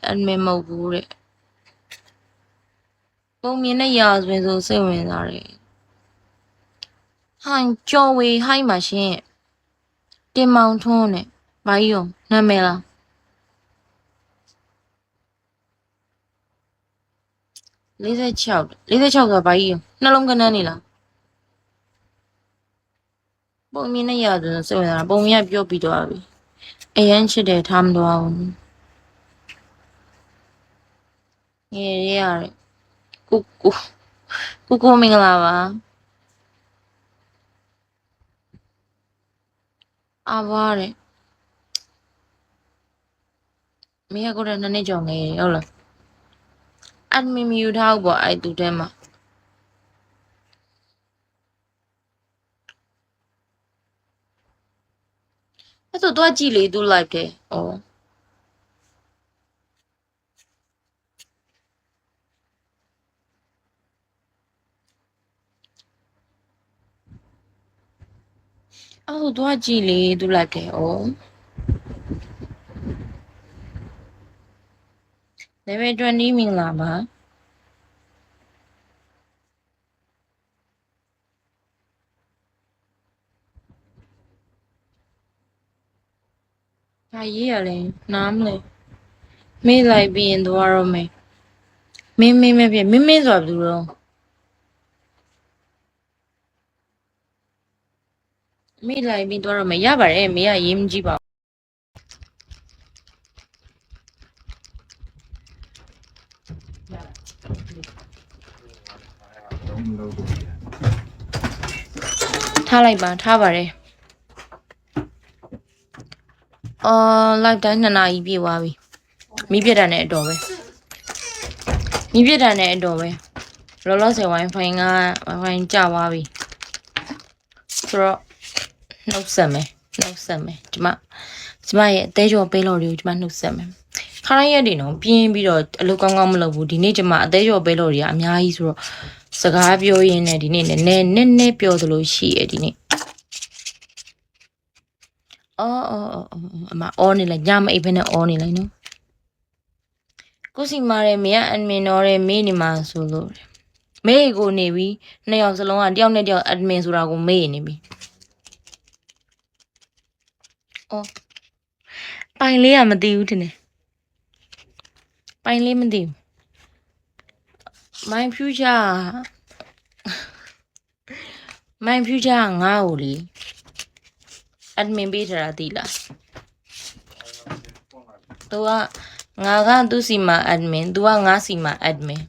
admin မဟုတ်ဘူးတဲ့ပုံမြင်တဲ့ရာဆိုရင်ဆိုစိတ်ဝင်စားတယ်ဟိုင်ကျော်ဝေဟိုင်းမှာရှင်တင်မောင်ထွန်းနဲ့ဘာကြီးရောနာမည်လား46ကဘာကြီးရောနှလုံးကနန်းနေလားပုံမြင်တဲ့ရာဆိုရင်စိတ်ဝင်စားတာပုံမြင်ကပြောပြီးတော့ပြီအရန်ချစ်တယ်ထားမတော့ဘူးငယ်ရရတယ်ကိုမင်္ဂလာပါအာဘာတဲ့မင်းကကိုယ်နဲ့2နှစ်ကျော်ငယ်ဟုတ်လားအဒမင်မယူထားဘူးပေါ့အဲ့သူတဲမှာအဲ့ဆိုတော့ကြည့်လေသူ live တယ်ဩအဲ့ဆိုတော့ကြည့်လေသူ live တယ်ဩlevel 20မင်္ဂလာပါဘာရေးရလဲနားမလဲမေးလိုက်ပြီးရင်သွားတော့မယ်မင်းမဖြစ်မင်းဆိုတာဘယ်သူတော့မေးလိုက်ပြီးသွားတော့မယ်ရပါတယ်မေးကရေးမကြည့်ပါထားလိုက်ပါထားပါတယ်live တိုင်း2နာရီပြည့်သွားပြီမိပြတာနဲ့အတော်ပဲလောလောဆယ် wifi က wifi ကျသွားပြီဆိုတော့နှုတ်ဆက်မယ်ဒီမရဲ့အသေးကျော်ပေးလို့တွေကိုဒီမနှုတ်ဆက်မယ်ခါတိုင်းရက်တွေနော်ပြင်းပြီးတော့အလုပ်ကောင်းမလုပ်ဘူးဒီနေ့ကျမအသေးကျော်ပေးလို့တွေကအများကြီးဆိုတော့စကားပြောရင်းနဲ့ဒီနေ့နည်းပြောသလိုရှိရဒီနေ့အမအော်နေလိုက်ညမအိပ်ဖက်နဲ့အော်နေလိုက်နော်ကိုစီမာရဲ့မေကအန်မင်တော်ရဲ့မေးနေမှာဆိုလို့မေကိုနေပြီး2ယောက်စလုံးကတယောက်နဲ့တယောက်အန်မင်ဆိုတာကိုမေးနေပြီပိုင်လေးကမသိဘူးတင်တယ်ပိုင်လေးမသိဘူး my future ငါ့ကိုလေadmin ပေးထားတာသိလားသူကငါကသူ့စီမှာ admin သူကငါစီမှာ admin